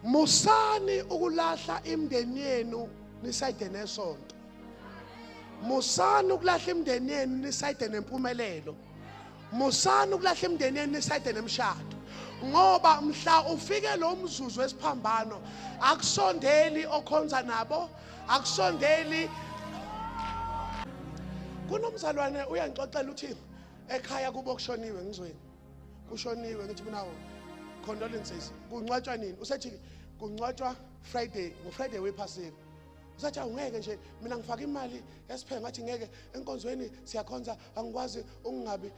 Musani ukulahla imndeni yenu nisayide nesonto. Musani ukulahla imndeni yenu nisayide nempumelelo. Musani ukulahla imndeni yenu nisayide nemshado. Ngoba mhla ufike lo mzuzu wesiphambano akusondeli okhonza nabo, akusondeli. Kunomzalwane uyangixoxela uthi ekhaya kubo kushoniwe ngizweni. Kushoniwe ngithi mina condolences. Kungcwatshwa nini? Usethi kungcwatshwa Friday, ngoFriday wephasika. Usathi awungeke nje mina ngifaka imali esiphenga ngathi ngeke enkonzweni siyakhonza angikwazi ungabi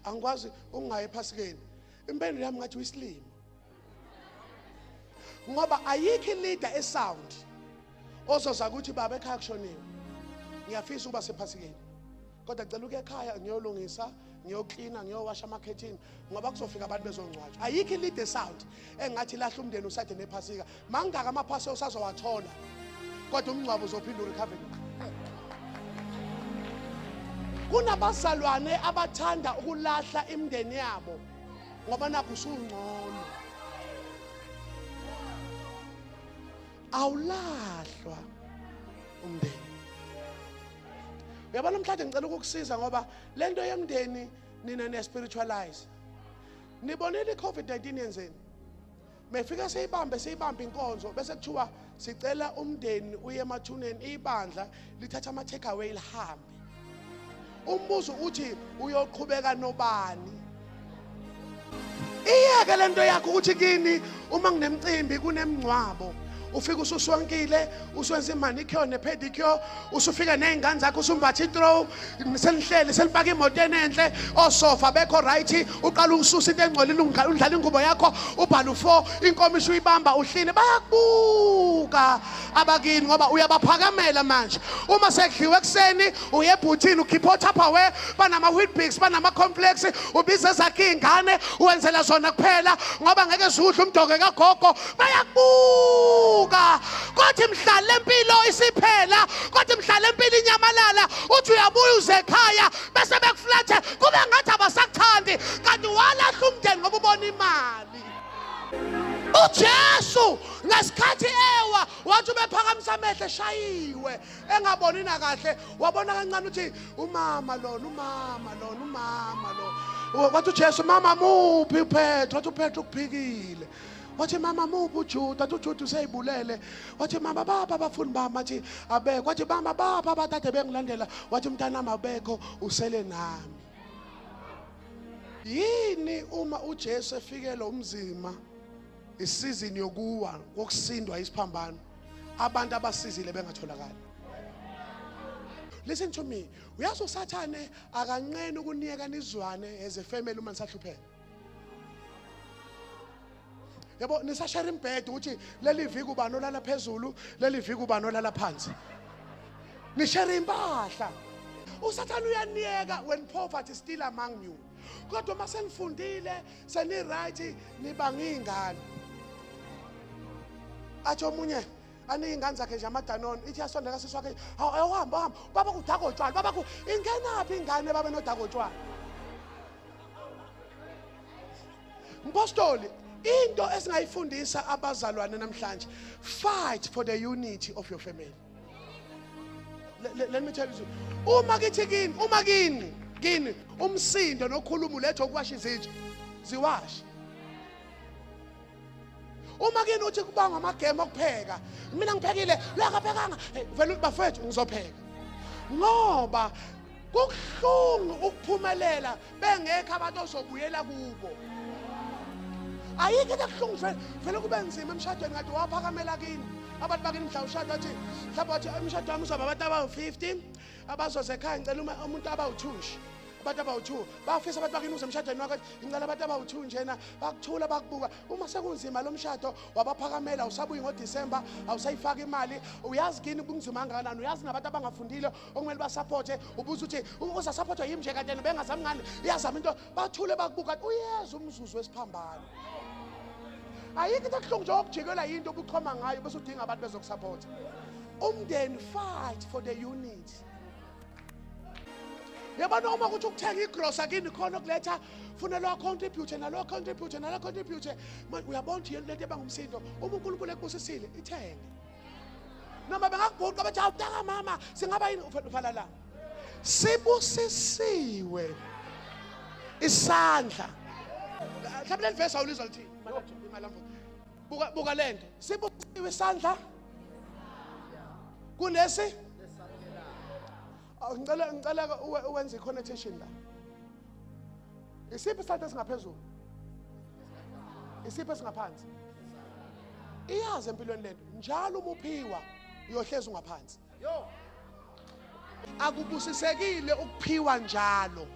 angikwazi ungayi ephasikeni. Impendulo yami ngathi uyislimo. Ngoba ayikho leader esound ozoza ukuthi baba ekhaya kushoniwe. Ngiyafisa ukuba sephasikeni. Kodwa ngicela uke ekhaya ngiyolungisa, ngiyoklina, ngiyowasha amakhethini ngoba kuzofika abantu bezongcwatshwa. Ayikho leader sound engathi lahla umndeni usade nephasika. Mangaka amaphasi usazowathola. Kodwa umncwabo uzophinda urecover. Kunabazalwane abathanda ukulahla imndeni yabo ngoba nakho usungcono. Awulahlwa umndeni. Uyabona mhlawumbe ngicela ukukusiza ngoba lento yemndeni nina ne spiritualize. Nibonile iCovid-19 yenzeni? Mefika seyibambe inkonzo bese kuthiwa sicela umndeni uye emathuneni ibandla lithatha ama take away lihambe. Umbuzo uthi uyoqhubeka nobani? Iyeke lento yakho ukuthi kini uma nginemcimbi kunemncwabo ufika ususwankile uswenza imanicure nepedicure usufika nezingane zakho usumbatha ithrow senihleli selipaka imoto enenhle osofa bekho right uqala ukususa into engcolile undlala ingubo yakho ubhala u4 inkomiso uyibamba uhlini bayakubuka abakini ngoba uyabaphakamela manje uma sekudliwe ekseni uye ebhuthini ukhipha Tupperware banama Weet-Bix banama complex ubiza zakhe ingane uwenzela zona kuphela ngoba ngeke zudle umdoke kagogo bayakubuka. Kodwa mhlala lempilo isiphela kodwa mhlala lempilo inyamalala uthi uyabuya uze ekhaya bese bekuflathe kube ngathi abasakuthandi kanti walahla umndeni ngoba ubona imali. uJesu ngesikhathi ewa wathi ubephakamisa amehlo eshayiwe engaboni na kahle wabona kancane uthi umama lo wathi uJesu mama muphi uPetro wathi uPetro ukuphikile wathi mama muphi uJuda wathi uJuda useyibulele wathi mama baba abafuni bami wathi abekho wathi mama baba abathathe bengilandela wathi umntanami abekho usele nami. Yini uma uJesu efikele umzima isizini yokuwa kokusindwa isiphambano abantu abasizile bengatholakala? Listen to me, uyazi uSathane akanqeni ukunika nizwane as a family uma nisahlupheka. Yebo nisashare imbhede ukuthi leli viki ubani olala phezulu leli viki ubani olala phansi nishare impahla. uSathane uyaniyeka when poverty is still among you. Kodwa uma senifundile seni right nibanga izingane athi omunye aneyingane zakhe nje amadanoni ithi yasondeka siswakhe awuhamba baba kudaka utshwala baba ku ingenaphi ingane baba nodaka utshwala. Mpostoli into esingayifundisa abazalwane namhlanje, fight for the unity of your family. Let me tell you, uma kini umsindo nokhuluma uletho ukuwasha izitsha ziwashe. Uma kini uthi kubanga amagame okupheka mina ngiphekile lakaphekanga vele bafethu ngizopheka ngoba kuhlungu ukuphumelela bengekho abantu ozobuyela kubo. Ayikho into kuhlungu vele kube nzima emshadweni ngathi waphakamela kini abantu bakini mhla ushada wathi mhlawumbe wathi umshado wami uzoba abantu abawu-50 abazoze ekhaya ngicela umuntu abawu-2 abantu abawu-2 bafisa abantu bakini uze emshadweni wakho ngicela abantu abawu-2 njena bakuthula bakubuka. Uma sekunzima lo mshado wabaphakamela usabuyi ngoDisemba awusayifaka imali uyazi kini kunzima kangakanani uyazi nabantu abangafundile okumele basupporte ubuza ukuthi uza supportwa yimi nje kanti bengazami ngani iyazama into bathule bakubuka uyeza umzuzu wesiphambano. Ayikho into kuhlungu nje okujikela into obuxhoma ngayo bese udinga abantu bezokusupport. Umndeni fight for the unity. Yabona uma ukuthi ukuthenga igrosa kini khona okuletha funa lo contribute nalo contribute nalo contribute manje uyabona ukuthi yena lento ebangumsindo uma uNkulunkulu ekubusisile ithenge noma bengakubhuqa bathi awutaka mama singaba yini uvala la sibusisiwe isandla mhlawumbe le verse awulizwa lithi imalambo buka lento sibusisiwe isandla kunesi ngicela uwenze connotation la isiphi isandla singaphezulu isiphi singaphansi iyazi empilweni lento njalo uma uphiwa uyohleza ungaphansi akubusisekile ukuphiwa njalo